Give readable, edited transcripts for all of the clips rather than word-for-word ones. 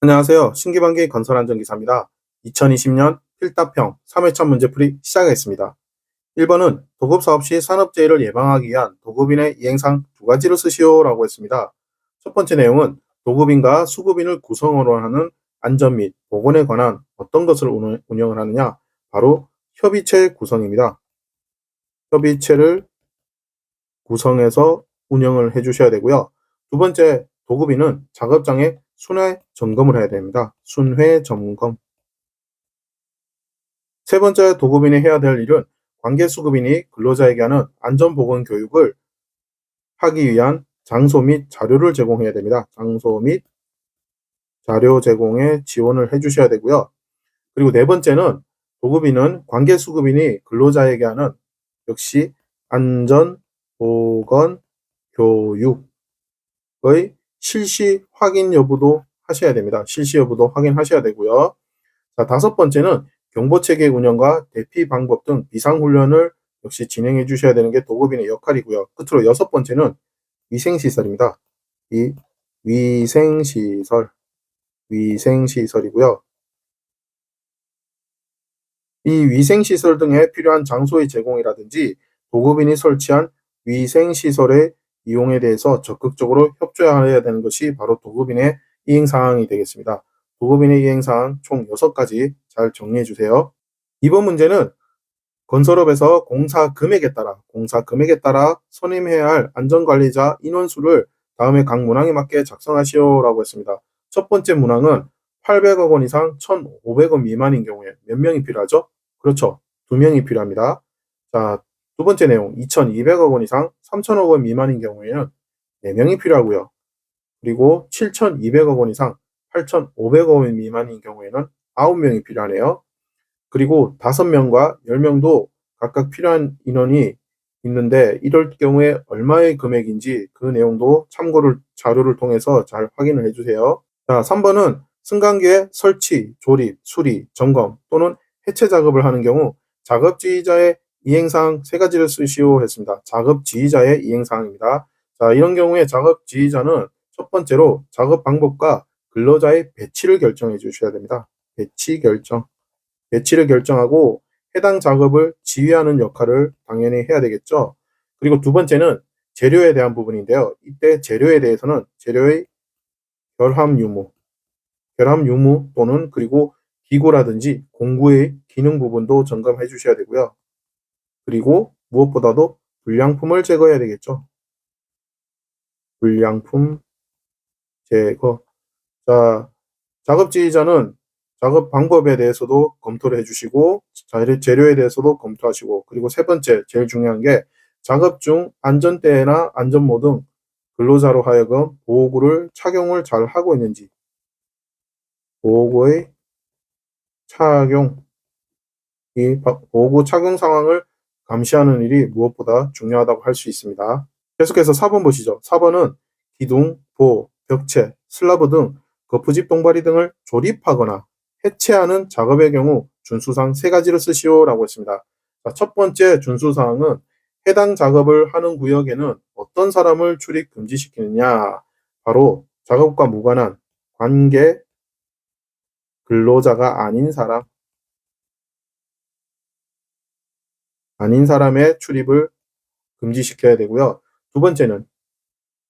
안녕하세요. 신기반기 건설안전기사입니다. 2020년 필답형 3회차 문제풀이 시작하겠습니다. 1번은 도급사업 시 산업재해를 예방하기 위한 도급인의 이행사항 두 가지를 쓰시오라고 했습니다. 첫 번째 내용은 도급인과 수급인을 구성으로 하는 안전 및 보건에 관한 어떤 것을 운영을 하느냐? 바로 협의체 구성입니다. 협의체를 구성해서 운영을 해주셔야 되고요. 두 번째, 도급인은 작업장의 순회 점검을 해야 됩니다. 순회 점검. 세 번째, 도급인이 해야 될 일은 관계수급인이 근로자에게 하는 안전보건 교육을 하기 위한 장소 및 자료를 제공해야 됩니다. 장소 및 자료 제공에 지원을 해주셔야 되고요. 그리고 네 번째는 도급인은 관계수급인이 근로자에게 하는 역시 안전보건 교육의 실시 확인 여부도 하셔야 됩니다. 실시 여부도 확인하셔야 되고요. 자, 다섯 번째는 경보체계 운영과 대피 방법 등 비상훈련을 역시 진행해 주셔야 되는 게 도급인의 역할이고요. 끝으로 여섯 번째는 위생시설입니다. 이 위생시설이고요. 이 위생시설 등에 필요한 장소의 제공이라든지 도급인이 설치한 위생시설의 이용에 대해서 적극적으로 협조해야 되는 것이 바로 도급인의 이행사항이 되겠습니다. 도급인의 이행사항 총 6가지 잘 정리해 주세요. 이번 문제는 건설업에서 공사 금액에 따라 선임해야 할 안전관리자 인원수를 다음에 각 문항에 맞게 작성하시오라고 했습니다. 첫 번째 문항은 800억 원 이상 1,500원 미만인 경우에 몇 명이 필요하죠? 그렇죠. 2명이 필요합니다. 자, 두 번째 내용 2,200억 원 이상 3,000억 원 미만인 경우에는 4명이 필요하고요. 그리고 7,200억 원 이상 8,500억 원 미만인 경우에는 9명이 필요하네요. 그리고 5명과 10명도 각각 필요한 인원이 있는데 이럴 경우에 얼마의 금액인지 그 내용도 참고를 자료를 통해서 잘 확인을 해주세요. 자, 3번은 승강기의 설치, 조립, 수리, 점검 또는 해체 작업을 하는 경우 작업지휘자의 이행사항 3가지를 쓰시오 했습니다. 작업지휘자의 이행사항입니다. 자, 이런 경우에 작업지휘자는 첫 번째로 작업 방법과 근로자의 배치를 결정해 주셔야 됩니다. 배치를 결정하고 해당 작업을 지휘하는 역할을 당연히 해야 되겠죠. 그리고 두 번째는 재료에 대한 부분인데요. 이때 재료에 대해서는 재료의 결함 유무 또는 그리고 기구라든지 공구의 기능 부분도 점검해 주셔야 되고요. 그리고 무엇보다도 불량품을 제거해야 되겠죠. 불량품 제거. 자, 작업지휘자는 작업 방법에 대해서도 검토를 해주시고 재료에 대해서도 검토하시고 그리고 세 번째 제일 중요한 게 작업 중 안전대나 안전모 등 근로자로 하여금 보호구를 착용을 잘 하고 있는지 보호구의 착용 보호구 착용 상황을 감시하는 일이 무엇보다 중요하다고 할 수 있습니다. 계속해서 4번 보시죠. 4번은 기둥, 보, 벽체, 슬라브 등 거푸집 동바리 등을 조립하거나 해체하는 작업의 경우 준수사항 3가지를 쓰시오라고 했습니다. 자, 첫 번째 준수사항은 해당 작업을 하는 구역에는 어떤 사람을 출입 금지시키느냐. 바로 작업과 무관한 관계 근로자가 아닌 사람의 출입을 금지시켜야 되고요. 두 번째는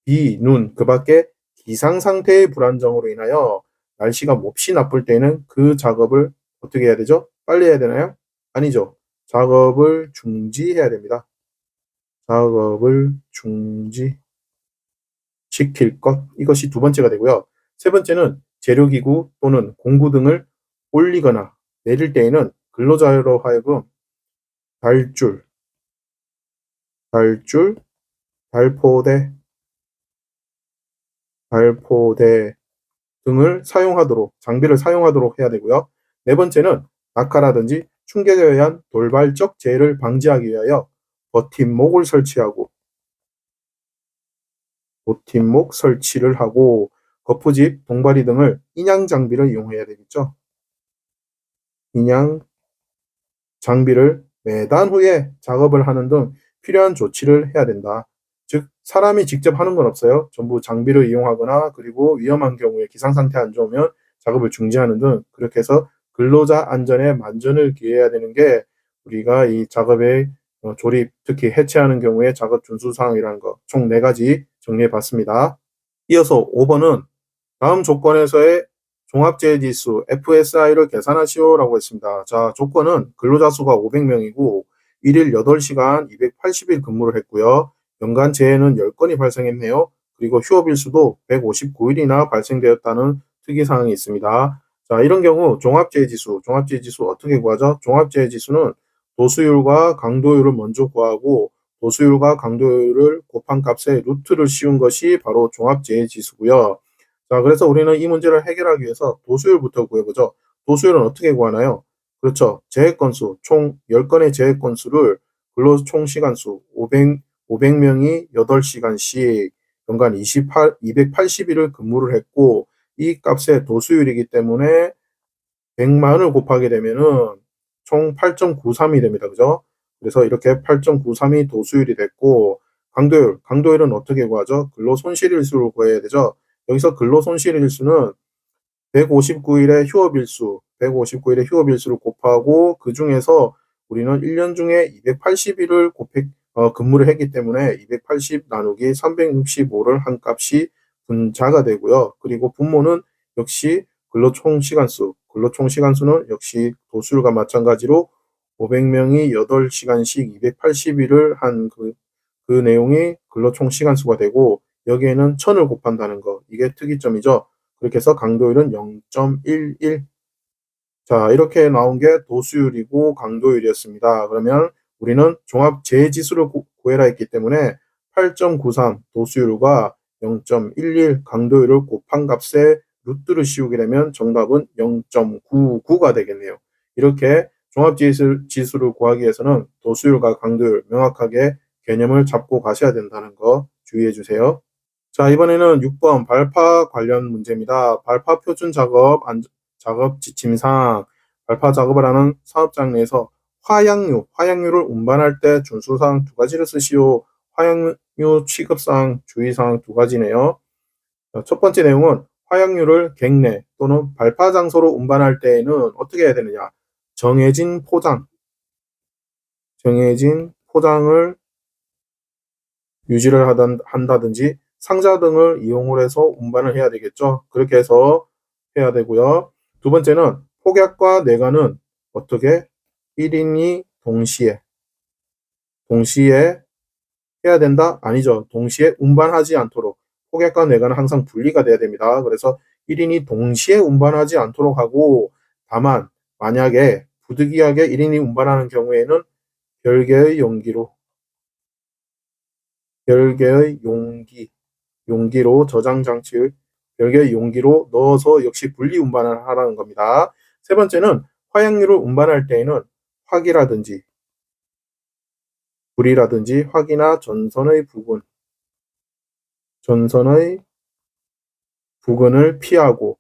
비, 눈, 그 밖에 기상 상태의 불안정으로 인하여 날씨가 몹시 나쁠 때는 그 작업을 어떻게 해야 되죠? 빨리 해야 되나요? 아니죠. 작업을 중지해야 됩니다. 작업을 중지시킬 것. 이것이 두 번째가 되고요. 세 번째는 재료기구 또는 공구 등을 올리거나 내릴 때에는 근로자로 하여금 발줄, 발포대 등을 장비를 사용하도록 해야 되고요. 네 번째는 낙하라든지 충격에 의한 돌발적 재해를 방지하기 위하여 버팀목 설치를 하고 거푸집, 동바리 등을 인양 장비를 이용해야 되겠죠. 인양 장비를 매단 후에 작업을 하는 등 필요한 조치를 해야 된다. 즉 사람이 직접 하는 건 없어요. 전부 장비를 이용하거나 그리고 위험한 경우에 기상 상태 안 좋으면 작업을 중지하는 등 그렇게 해서 근로자 안전에 만전을 기해야 되는 게 우리가 이 작업의 조립, 특히 해체하는 경우에 작업 준수 사항이라는 거 총 4가지 정리해 봤습니다. 이어서 5번은 다음 조건에서의 종합재해지수 FSI를 계산하시오라고 했습니다. 자, 조건은 근로자 수가 500명이고 1일 8시간 280일 근무를 했고요. 연간 재해는 10건이 발생했네요. 그리고 휴업일 수도 159일이나 발생되었다는 특이사항이 있습니다. 자, 이런 경우 종합재해지수 어떻게 구하죠? 종합재해지수는 도수율과 강도율을 먼저 구하고 도수율과 강도율을 곱한 값에 루트를 씌운 것이 바로 종합재해지수고요. 자, 그래서 우리는 이 문제를 해결하기 위해서 도수율부터 구해보죠. 도수율은 어떻게 구하나요? 그렇죠. 재해 건수, 총 10건의 재해 건수를 근로 총 시간수 500명이 8시간씩 연간 280일을 근무를 했고 이 값의 도수율이기 때문에 100만을 곱하게 되면은 총 8.93이 됩니다. 그죠? 그래서 이렇게 8.93이 도수율이 됐고 강도율은 어떻게 구하죠? 근로 손실일수를 구해야 되죠. 여기서 근로 손실일수는 159일의 휴업일수를 곱하고 그 중에서 우리는 1년 중에 280일을 근무를 했기 때문에 280 나누기 365를 한 값이 분자가 되고요. 그리고 분모는 역시 근로총시간수는 역시 도수율과 마찬가지로 500명이 8시간씩 280일을 한 그 내용이 근로총시간수가 되고 여기에는 1000을 곱한다는 거. 이게 특이점이죠. 그렇게 해서 강도율은 0.11. 자, 이렇게 나온 게 도수율이고 강도율이었습니다. 그러면 우리는 종합 재해지수를 구해라 했기 때문에 8.93 도수율과 0.11 강도율을 곱한 값에 루트를 씌우게 되면 정답은 0.99가 되겠네요. 이렇게 종합지수를 구하기 위해서는 도수율과 강도율 명확하게 개념을 잡고 가셔야 된다는 거 주의해 주세요. 자, 이번에는 6번 발파 관련 문제입니다. 발파 표준 작업 지침상 발파 작업을 하는 사업장 내에서 화약류를 운반할 때 준수사항 2가지를 쓰시오. 화약류 취급사항 주의사항 2가지네요. 첫 번째 내용은 화약류를 객내 또는 발파 장소로 운반할 때에는 어떻게 해야 되느냐. 정해진 포장을 유지를 한다든지 상자 등을 이용을 해서 운반을 해야 되겠죠. 그렇게 해서 해야 되고요. 두 번째는 폭약과 내관은 어떻게 1인이 동시에 해야 된다? 아니죠. 동시에 운반하지 않도록 폭약과 내관은 항상 분리가 돼야 됩니다. 그래서 1인이 동시에 운반하지 않도록 하고 다만 만약에 부득이하게 1인이 운반하는 경우에는 별개의 용기로 저장 장치를 별개의 용기로 넣어서 역시 분리 운반을 하라는 겁니다. 세 번째는 화약류를 운반할 때에는 화기라든지 불이라든지 화기나 전선의 부근을 피하고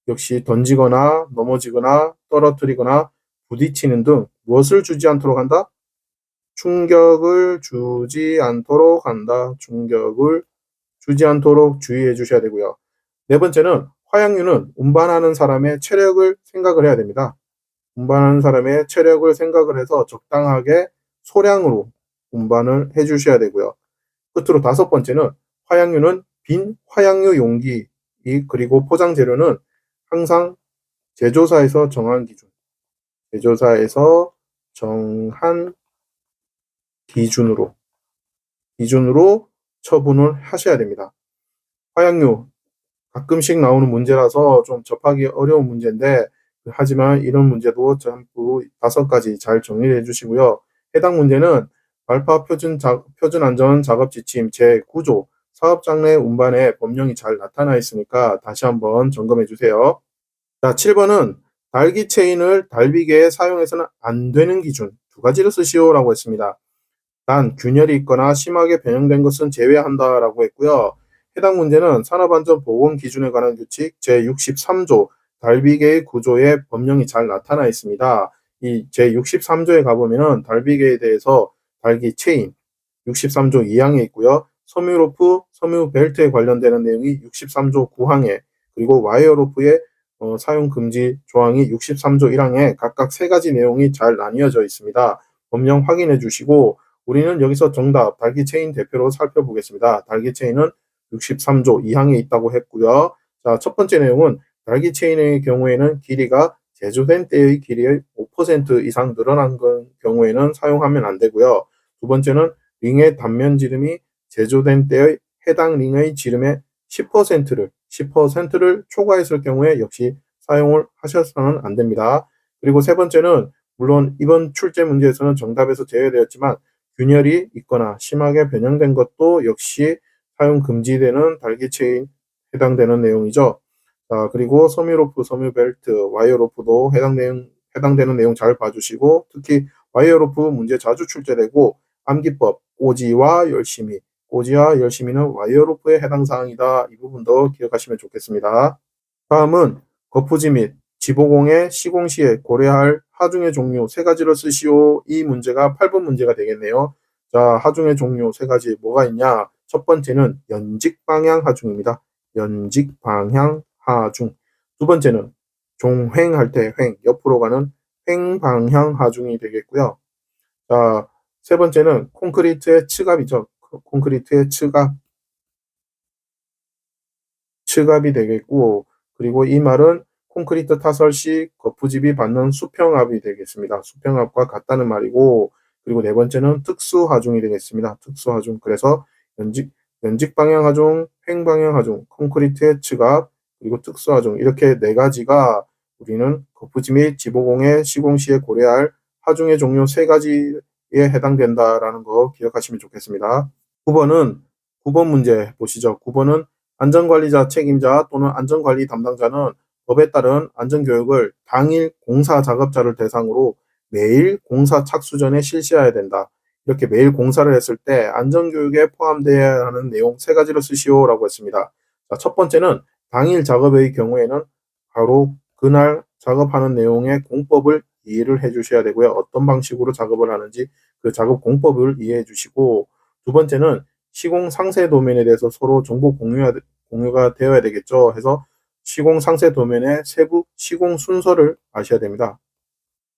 역시 던지거나 넘어지거나 떨어뜨리거나 부딪히는 등 무엇을 주지 않도록 한다? 충격을 주지 않도록 한다. 충격을 주지 않도록 주의해 주셔야 되고요. 네 번째는 화약류는 운반하는 사람의 체력을 생각을 해야 됩니다. 운반하는 사람의 체력을 생각을 해서 적당하게 소량으로 운반을 해 주셔야 되고요. 끝으로 다섯 번째는 화약류는 빈 화약류 용기 그리고 포장 재료는 항상 제조사에서 정한 기준으로 처분을 하셔야 됩니다. 화약류 가끔씩 나오는 문제라서 좀 접하기 어려운 문제인데 하지만 이런 문제도 전부 5가지 잘 정리를 해주시고요. 해당 문제는 발파 표준 안전 작업 지침 제9조 사업장 내 운반에 법령이 잘 나타나 있으니까 다시 한번 점검해 주세요. 자, 7번은 달기 체인을 달비계에 사용해서는 안 되는 기준 2가지를 쓰시오라고 했습니다. 단 균열이 있거나 심하게 변형된 것은 제외한다라고 했고요. 해당 문제는 산업안전보건 기준에 관한 규칙 제63조 달비계의 구조에 법령이 잘 나타나 있습니다. 이 제63조에 가보면은 달비계에 대해서 달기 체인 63조 2항에 있고요. 섬유 벨트에 관련되는 내용이 63조 9항에 그리고 와이어 로프의 사용 금지 조항이 63조 1항에 각각 3가지 내용이 잘 나뉘어져 있습니다. 법령 확인해 주시고 우리는 여기서 정답 달기체인 대표로 살펴보겠습니다. 달기체인은 63조 2항에 있다고 했고요. 자, 첫 번째 내용은 달기체인의 경우에는 길이가 제조된 때의 길이의 5% 이상 늘어난 경우에는 사용하면 안 되고요. 두 번째는 링의 단면 지름이 제조된 때의 해당 링의 지름의 10%를 초과했을 경우에 역시 사용을 하셔서는 안 됩니다. 그리고 세 번째는 물론 이번 출제 문제에서는 정답에서 제외되었지만 균열이 있거나 심하게 변형된 것도 역시 사용 금지되는 달기체인 해당되는 내용이죠. 자, 그리고 섬유로프, 섬유벨트, 와이어로프도 해당되는 내용 잘 봐주시고 특히 와이어로프 문제 자주 출제되고 암기법, 꼬지와 열심히는 와이어로프에 해당 사항이다. 이 부분도 기억하시면 좋겠습니다. 다음은 거푸지 및 지보공의 시공 시에 고려할 하중의 종류 3가지를 쓰시오. 이 문제가 8번 문제가 되겠네요. 자, 하중의 종류 3가지 뭐가 있냐? 첫 번째는 연직방향 하중입니다. 연직방향 하중. 두 번째는 종횡할 때 옆으로 가는 횡방향 하중이 되겠고요. 자, 세 번째는 콘크리트의 측압이죠. 콘크리트의 측압이 되겠고, 그리고 이 말은 콘크리트 타설 시 거푸집이 받는 수평압이 되겠습니다. 수평압과 같다는 말이고, 그리고 네 번째는 특수하중이 되겠습니다. 특수하중. 그래서 연직방향 하중, 횡방향 하중, 콘크리트의 측압, 그리고 특수하중. 이렇게 4가지가 우리는 거푸집 및 지보공의 시공 시에 고려할 하중의 종류 3가지에 해당된다라는 거 기억하시면 좋겠습니다. 9번 문제 보시죠. 9번은 안전관리자 책임자 또는 안전관리 담당자는 법에 따른 안전교육을 당일 공사 작업자를 대상으로 매일 공사 착수 전에 실시해야 된다. 이렇게 매일 공사를 했을 때 안전교육에 포함되어야 하는 내용 3가지를 쓰시오라고 했습니다. 자, 첫 번째는 당일 작업의 경우에는 바로 그날 작업하는 내용의 공법을 이해를 해주셔야 되고요. 어떤 방식으로 작업을 하는지 그 작업 공법을 이해해 주시고, 두 번째는 시공 상세 도면에 대해서 서로 정보 공유가 되어야 되겠죠. 해서 시공 상세 도면의 세부 시공 순서를 아셔야 됩니다.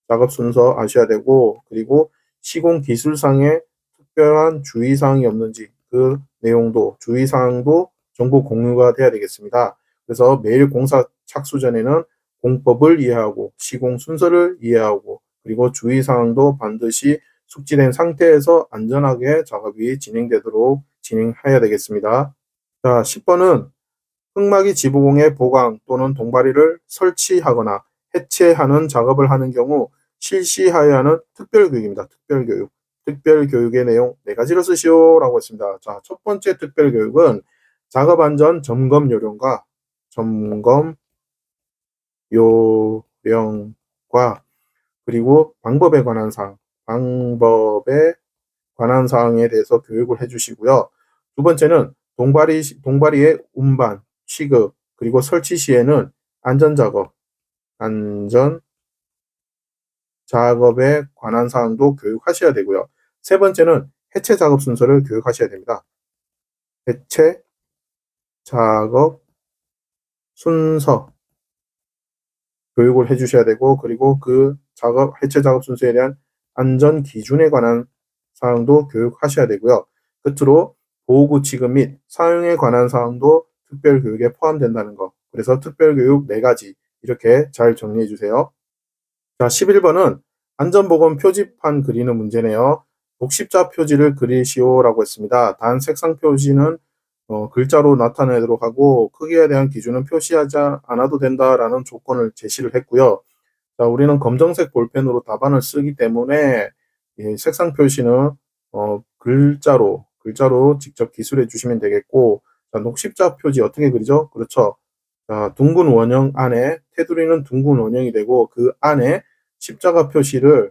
작업 순서 아셔야 되고, 그리고 시공 기술상에 특별한 주의사항이 없는지 그 내용도 주의사항도 정보 공유가 돼야 되겠습니다. 그래서 매일 공사 착수 전에는 공법을 이해하고 시공 순서를 이해하고 그리고 주의사항도 반드시 숙지된 상태에서 안전하게 작업이 진행되도록 진행해야 되겠습니다. 자, 10번은 흙막이 지붕의 보강 또는 동바리를 설치하거나 해체하는 작업을 하는 경우 실시하여야 하는 특별교육입니다. 특별교육. 특별교육의 내용 4가지를 쓰시오라고 했습니다. 자, 첫 번째 특별교육은 작업안전 점검 요령과 그리고 방법에 관한 사항에 대해서 교육을 해주시고요. 두 번째는 동바리의 운반, 취급, 그리고 설치 시에는 안전 작업에 관한 사항도 교육하셔야 되고요. 세 번째는 해체 작업 순서를 교육하셔야 됩니다. 해체 작업 순서 교육을 해주셔야 되고, 그리고 그 해체 작업 순서에 대한 안전 기준에 관한 사항도 교육하셔야 되고요. 끝으로 보호구 취급 및 사용에 관한 사항도 특별교육에 포함된다는 거. 그래서 특별교육 4가지 이렇게 잘 정리해 주세요. 자, 11번은 안전보건 표지판 그리는 문제네요. 독십자 표지를 그리시오라고 했습니다. 단 색상 표지는 글자로 나타내도록 하고 크기에 대한 기준은 표시하지 않아도 된다라는 조건을 제시를 했고요. 자, 우리는 검정색 볼펜으로 답안을 쓰기 때문에 색상 표시는 글자로 직접 기술해 주시면 되겠고, 자, 녹십자 표지 어떻게 그리죠? 그렇죠. 자, 둥근 원형 안에 테두리는 둥근 원형이 되고 그 안에 십자가 표시를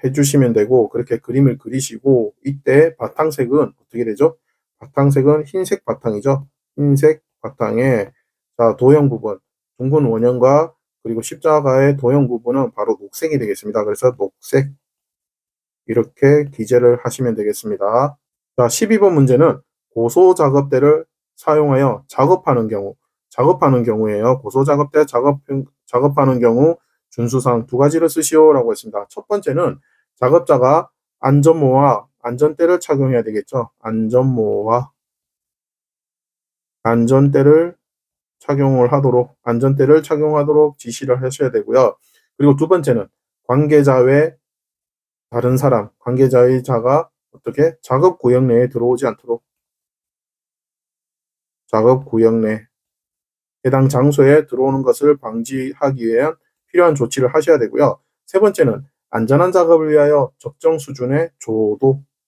해주시면 되고 그렇게 그림을 그리시고 이때 바탕색은 어떻게 되죠? 바탕색은 흰색 바탕이죠. 흰색 바탕에 자, 도형 부분, 둥근 원형과 그리고 십자가의 도형 부분은 바로 녹색이 되겠습니다. 그래서 녹색 이렇게 기재를 하시면 되겠습니다. 자, 12번 문제는 고소 작업대를 사용하여 작업하는 경우 작업하는 경우에요. 고소 작업 때 작업하는 경우 준수사항 두 가지를 쓰시오라고 했습니다. 첫 번째는 작업자가 안전모와 안전대를 착용해야 되겠죠. 안전모와 안전대를 착용하도록 지시를 하셔야 되고요. 그리고 두 번째는 관계자 외 다른 사람, 관계자의 자가 어떻게 작업 구역 내에 들어오지 않도록 작업 구역 내 해당 장소에 들어오는 것을 방지하기 위한 필요한 조치를 하셔야 되고요. 세 번째는 안전한 작업을 위하여 적정 수준의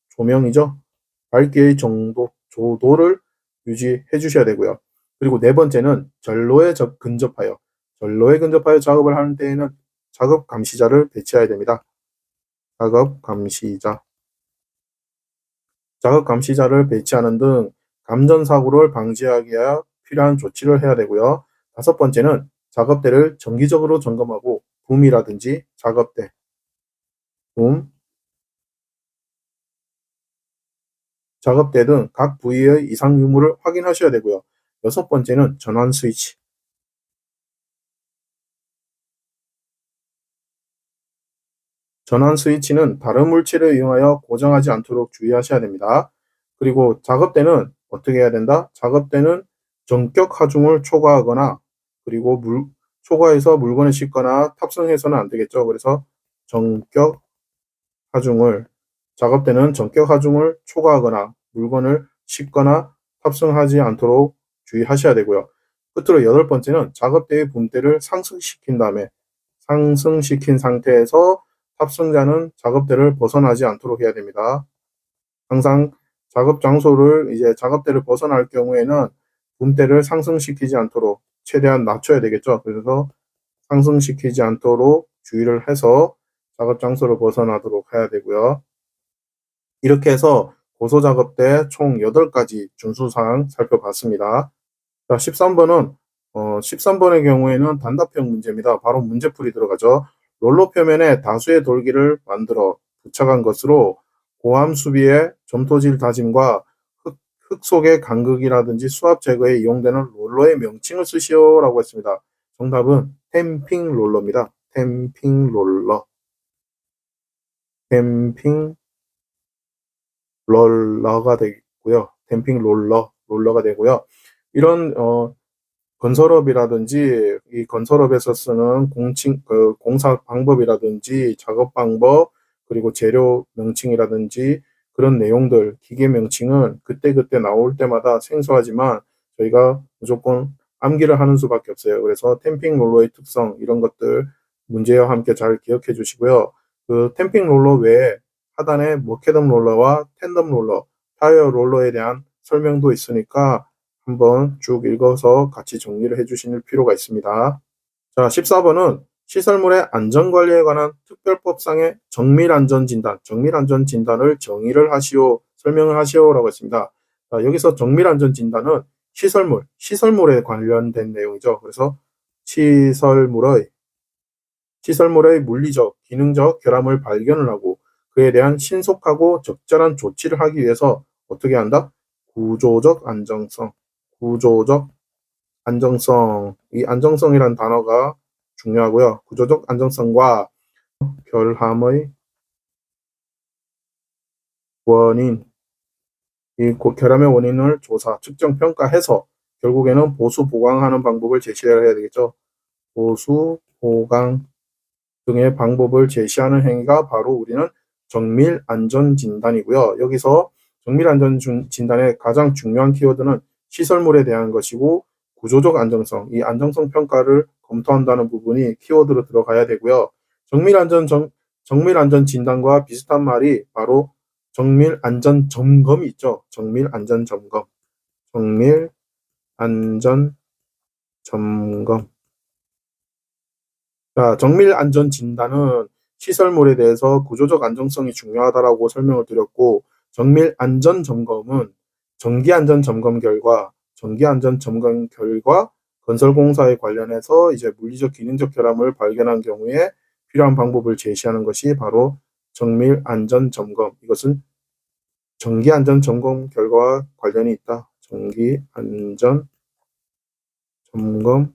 조명이죠. 밝기의 정도, 조도를 유지해 주셔야 되고요. 그리고 네 번째는 전로에 근접하여 작업을 하는 때에는 작업 감시자를 배치해야 됩니다. 작업 감시자를 배치하는 등 감전사고를 방지하기 위하여 필요한 조치를 해야 되고요. 다섯 번째는 작업대를 정기적으로 점검하고 붐이라든지 작업대 등 각 부위의 이상 유무를 확인하셔야 되고요. 여섯 번째는 전환 스위치. 전환 스위치는 다른 물체를 이용하여 고정하지 않도록 주의하셔야 됩니다. 그리고 작업대는 어떻게 해야 된다? 작업대는 전격 하중을 초과하거나 그리고 초과해서 물건을 싣거나 탑승해서는 안 되겠죠. 그래서 작업대는 전격 하중을 초과하거나 물건을 싣거나 탑승하지 않도록 주의하셔야 되고요. 끝으로 여덟 번째는 작업대의 붐대를 상승시킨 상태에서 탑승자는 작업대를 벗어나지 않도록 해야 됩니다. 항상 작업대를 벗어날 경우에는 붐대를 상승시키지 않도록 최대한 낮춰야 되겠죠. 그래서 상승시키지 않도록 주의를 해서 작업 장소를 벗어나도록 해야 되고요. 이렇게 해서 고소작업대 총 8가지 준수사항 살펴봤습니다. 자, 13번의 경우에는 단답형 문제입니다. 바로 문제풀이 들어가죠. 롤러 표면에 다수의 돌기를 만들어 부착한 것으로 고함 수비의 점토질 다짐과 흙 속의 간극이라든지 수압 제거에 이용되는 롤러의 명칭을 쓰시오라고 했습니다. 정답은 템핑 롤러입니다. 템핑 롤러가 되고요. 댐핑 롤러가 되고요. 이런 건설업이라든지 이 건설업에서 쓰는 공사 방법이라든지 작업 방법 그리고 재료 명칭이라든지 그런 내용들 기계 명칭은 그때그때 나올 때마다 생소하지만 저희가 무조건 암기를 하는 수밖에 없어요. 그래서 탬핑 롤러의 특성 이런 것들 문제와 함께 잘 기억해 주시고요. 그 탬핑 롤러 외에 하단에 머케덤 롤러와 텐덤 롤러, 타이어 롤러에 대한 설명도 있으니까 한번 쭉 읽어서 같이 정리를 해주실 필요가 있습니다. 자, 14번은 시설물의 안전관리에 관한 특별법상의 정밀안전진단을 설명을 하시오라고 했습니다. 자, 여기서 정밀안전진단은 시설물에 관련된 내용이죠. 그래서 시설물의 물리적, 기능적 결함을 발견을 하고 그에 대한 신속하고 적절한 조치를 하기 위해서 어떻게 한다? 구조적 안정성. 이 안정성이란 단어가 중요하고요. 구조적 안정성과 결함의 원인을 조사, 측정, 평가해서 결국에는 보수, 보강하는 방법을 제시해야 되겠죠. 보수, 보강 등의 방법을 제시하는 행위가 바로 우리는 정밀안전진단이고요. 여기서 정밀안전진단의 가장 중요한 키워드는 시설물에 대한 것이고 구조적 안정성, 이 안정성 평가를 검토한다는 부분이 키워드로 들어가야 되고요. 정밀안전진단과 비슷한 말이 바로 정밀안전점검이 있죠. 정밀안전점검. 자, 정밀안전진단은 시설물에 대해서 구조적 안정성이 중요하다라고 설명을 드렸고, 정밀안전점검은 정기안전점검 결과 건설공사에 관련해서 이제 물리적, 기능적 결함을 발견한 경우에 필요한 방법을 제시하는 것이 바로 정밀안전점검. 이것은 정기안전점검 결과와 관련이 있다. 정기안전점검 점검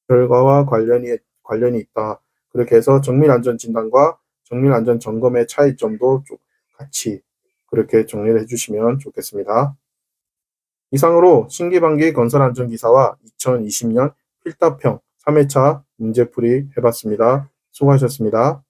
결과와 관련이 있다. 그렇게 해서 정밀안전진단과 정밀안전점검의 차이점도 좀 같이 그렇게 정리를 해주시면 좋겠습니다. 이상으로 신기반기 건설안전기사와 2020년 필답형 3회차 문제풀이 해봤습니다. 수고하셨습니다.